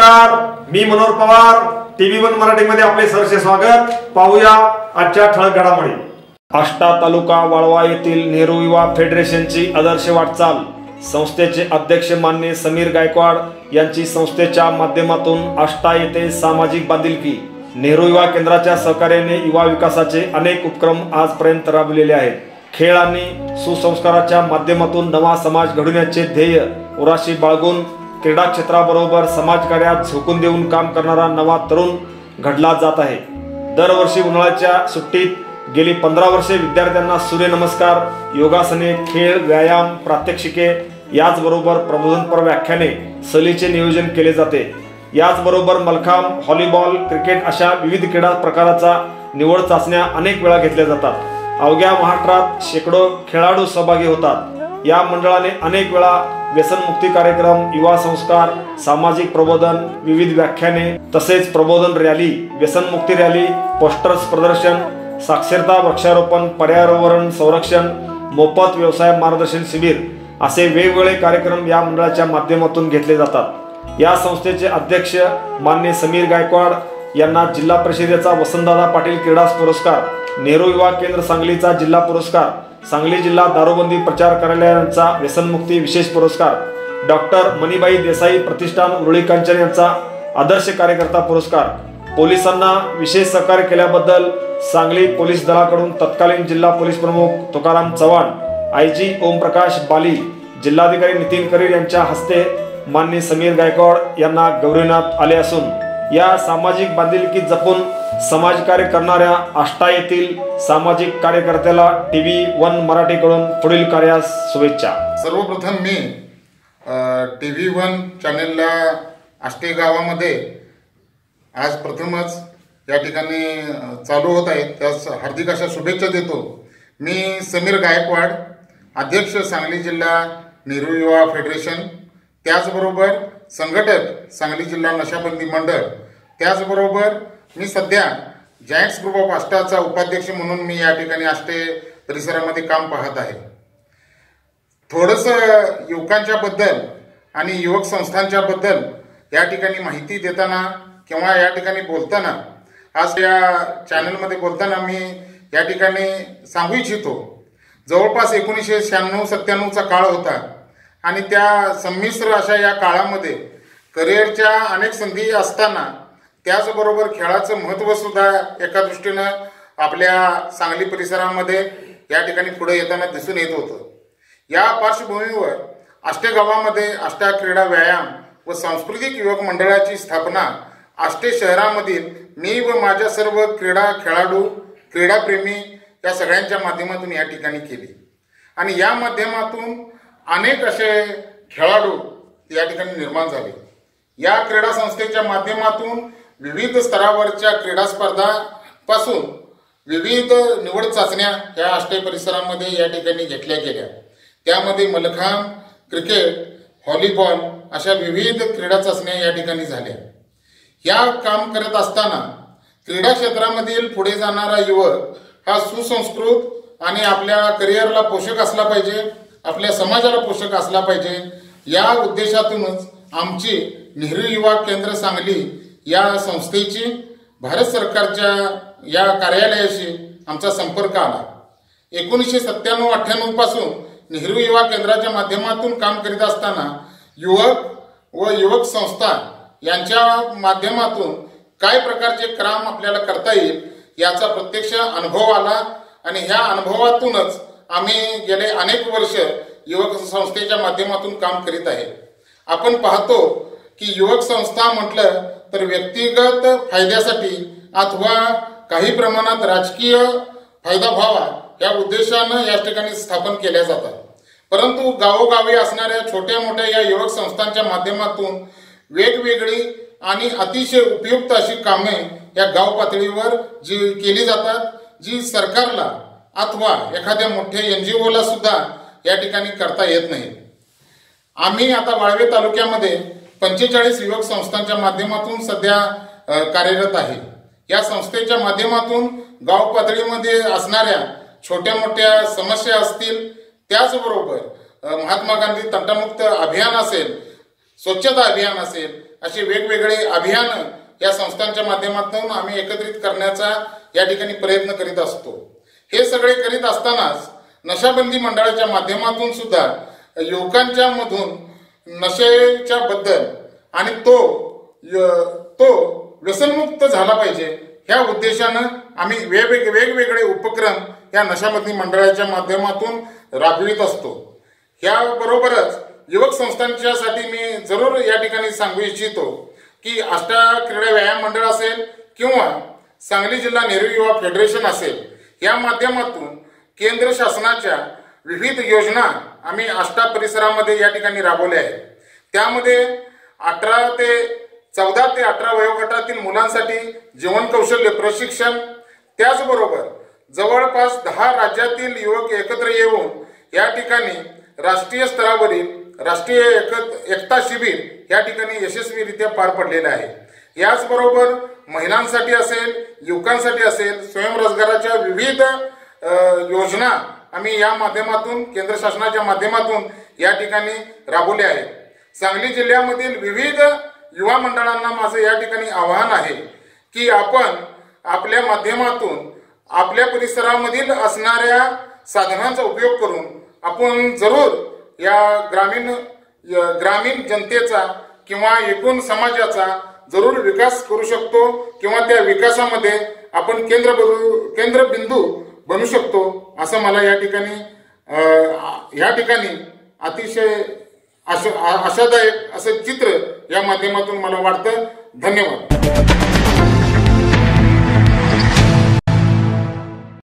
नमस्कार, मी मनोहर पवार. TV1 मराठीमध्ये आपले सहर्ष स्वागत. पाहूया आजच्या ठळक घडामोडी. आष्टा तालुका वाळवा येथील नेहरू युवा फेडरेशनची आदर्श वाटचाल. संस्थेचे अध्यक्ष माननीय समीर गायकवाड यांची संस्थेच्या माध्यमातून आष्टा येथे सामाजिक बांधिलकी नेहरू युवा केंद्राच्या सहकार्याने युवा विकासाचे अनेक उपक्रम आजपर्यंत राबविलेले आहेत. खेळ आणि सुसंस्काराच्या माध्यमातून नवा समाज घडवण्याचे ध्येय उराशी बाळगून क्रीडा क्षेत्राबरोबर समाजकार्यात झोकून देऊन काम करणारा नवा तरुण घडला जात आहे. दरवर्षी उन्हाळ्याच्या सुट्टीत गेली 15 वर्षे विद्यार्थ्यांना सूर्यनमस्कार, योगासने, खेळ, व्यायाम, प्रात्यक्षिके याचबरोबर प्रबोधनपर व्याख्याने सहलीचे नियोजन केले जाते. याचबरोबर मलखांब, व्हॉलीबॉल, क्रिकेट अशा विविध क्रीडा प्रकाराचा निवड चाचण्या अनेक वेळा घेतल्या जातात. अवघ्या महाराष्ट्रात शेकडो खेळाडू सहभागी होतात. या मंडळाने अनेक वेळा व्यसनमुक्ती कार्यक्रम, युवा संस्कार, सामाजिक प्रबोधन, विविध व्याख्याने तसेच प्रबोधन रॅली, व्यसनमुक्ती रॅली, पोस्टर्स प्रदर्शन, साक्षरता, वृक्षारोपण, पर्यावरण संरक्षण, मोफत व्यवसाय मार्गदर्शन शिबिर असे वेगवेगळे कार्यक्रम या मंडळाच्या माध्यमातून घेतले जातात. या संस्थेचे अध्यक्ष माननीय समीर गायकवाड यांना जिल्हा परिषदेचा वसंतदादा पाटील क्रीडा पुरस्कार, नेहरू युवा केंद्र सांगलीचा जिल्हा पुरस्कार, सांगली जिल्हा दारूबंदी प्रचार कार्यालयाचा व्यसनमुक्ती विशेष पुरस्कार, डॉक्टर मणिबाई देसाई प्रतिष्ठान उरळी कांचन यांचा आदर्श कार्यकर्ता पुरस्कार, पोलिसांना विशेष सहकार्य केल्याबद्दल सांगली पोलीस दलाकडून तत्कालीन जिल्हा पोलीस प्रमुख तुकाराम चव्हाण, IG ओमप्रकाश बाली, जिल्हाधिकारी नितीन करीर यांच्या हस्ते माननीय समीर गायकवाड यांना गौरविण्यात आले असून या सामाजिक बांधिलकी जपून समाजकार्य करणाऱ्या आष्टा येथील सामाजिक कार्यकर्त्याला TV1 मराठीकडून पुढील कार्यास शुभेच्छा. सर्वप्रथम मी TV1 चॅनेलला आष्टे गावामध्ये आज प्रथमच या ठिकाणी चालू होत आहे, त्यास हार्दिक अशा शुभेच्छा देतो. मी समीर गायकवाड, अध्यक्ष सांगली जिल्हा नेहरू युवा फेडरेशन, त्याचबरोबर संघटक सांगली जिल्हा नशाबंदी मंडळ, त्याचबरोबर मी सध्या जायंट्स ग्रुप ऑफ आष्टाचा उपाध्यक्ष म्हणून मी या ठिकाणी आष्टे परिसरामध्ये काम पाहत आहे. थोडंसं युवकांच्या बद्दल आणि युवक संस्थांच्या बद्दल या ठिकाणी माहिती देताना किंवा या ठिकाणी बोलताना, आज या चॅनलमध्ये बोलताना मी या ठिकाणी सांगू इच्छितो. जवळपास 1996-97चा काळ होता आणि त्या संमिश्र अशा या काळामध्ये करिअरच्या अनेक संधी असताना त्याचबरोबर खेळाचं महत्त्व सुद्धा एका दृष्टीनं आपल्या सांगली परिसरामध्ये या ठिकाणी पुढे येताना दिसून येत होतं. या पार्श्वभूमीवर आष्टे गावामध्ये आष्टा क्रीडा व्यायाम व सांस्कृतिक युवक मंडळाची स्थापना आष्टे शहरामधील मी व माझ्या सर्व खेळाडू, क्रीडाप्रेमी या सगळ्यांच्या माध्यमातून या ठिकाणी केली आणि या माध्यमातून अनेक असे खेळाडू या ठिकाणी निर्माण झाले. या क्रीडा संस्थेच्या माध्यमातून विविध स्तरावरच्या क्रीडा स्पर्धापासून विविध निवड चाचण्या या आष्टे परिसरामध्ये या ठिकाणी घेतल्या गेल्या. त्यामध्ये मलखांब, क्रिकेट, व्हॉलीबॉल अशा विविध क्रीडा चाचण्या या ठिकाणी झाल्या. या काम करत असताना क्रीडा क्षेत्रामधील पुढे जाणारा युवक हा सुसंस्कृत आणि आपल्या करिअरला पोषक असला पाहिजे, आपल्या समाजाला पोषक असला पाहिजे. या उद्देशातूनच आमची नेहरू युवा केंद्र सांगली या संस्थेची भारत सरकारच्या या कार्यालयाशी आमचा संपर्क आला. 1997-98 पासून नेहरू युवा केंद्राच्या माध्यमातून काम करीत असताना युवक व युवक संस्था यांच्या माध्यमातून काय प्रकारचे काम आपल्याला करता येईल याचा प्रत्यक्ष अनुभव आला आणि ह्या अनुभवातूनच आम्ही गेले अनेक वर्ष युवक संस्थेच्या माध्यमातून काम करीत आहे. आपण पाहतो की युवक संस्था म्हटलं तर व्यक्तिगत फायद्यासाठी अथवा काही प्रमाणात राजकीय फायदा व्हावा या उद्देशानं या ठिकाणी स्थापन केल्या जातात. परंतु गावोगावी असणाऱ्या छोट्या मोठ्या या युवक संस्थांच्या माध्यमातून वेगवेगळी आणि अतिशय उपयुक्त अशी कामे या गाव पातळीवर जी केली जातात, जी सरकारला अथवा एखाद्या मोठ्या NGOला सुद्धा या ठिकाणी करता येत नाही. आम्ही आता वाळवे तालुक्यामध्ये 45 युवक संस्थांच्या माध्यमातून सध्या कार्यरत आहे. या संस्थेच्या माध्यमातून गाव पातळीमध्ये असणाऱ्या छोट्या मोठ्या समस्या असतील, त्याचबरोबर महात्मा गांधी तंटामुक्त अभियान असेल, स्वच्छता अभियान असेल, असे वेगवेगळे अभियान या संस्थांच्या माध्यमातून आम्ही एकत्रित करण्याचा या ठिकाणी प्रयत्न करीत असतो। हे सगळे करीत असतानाच नशाबंदी मंडळाच्या माध्यमातून सुद्धा युवकांच्या मधून नशेच्या बद्दल आणि तो व्यसनमुक्त झाला पाहिजे ह्या उद्देशानं आम्ही वेगवेगळे उपक्रम या नशाबंदी मंडळाच्या माध्यमातून राबवित असतो। याबरोबरच युवक संस्थांच्यासाठी मी जरूर या ठिकाणी सांगू इच्छितो की आष्टा क्रीडा व्यायाम मंडळ असेल किंवा सांगली जिल्हा नेहरू युवा फेडरेशन असेल, या माध्यमातून केंद्र शासनाच्या विविध योजना आम्ही आष्टा परिसरामध्ये या ठिकाणी राबवल्या आहेत। त्यामध्ये 14 ते 18 वयोगटातील मुलांसाठी जीवन कौशल्य प्रशिक्षण, त्याचबरोबर जवळपास 10 राज्यातील युवक एकत्र येऊन या ठिकाणी राष्ट्रीय स्तरावरील राष्ट्रीय एकता शिबिर या ठिकाणी यशस्वीरित्या पार पडलेलं आहे। याचबरोबर महिलांसाठी असेल, युवकांसाठी असेल, स्वयंरोजगाराच्या विविध योजना आम्ही या माध्यमातून केंद्र शासनाच्या माध्यमातून या ठिकाणी राबवल्या आहेत। सांगली जिल्ह्यामधील विविध युवा मंडळांना माझं या ठिकाणी आवाहन आहे की आपण आपल्या माध्यमातून आपल्या परिसरामधील असणाऱ्या साधनांचा उपयोग करून आपण जरूर या ग्रामीण जनतेचा किंवा एकूण समाजाचा जरूर विकास करू शकतो किंवा त्या विकासामध्ये आपण केंद्रबिंदू बनू शकतो असं मला या ठिकाणी अतिशय आशादायक असं चित्र या माध्यमातून मला वाटतं। धन्यवाद।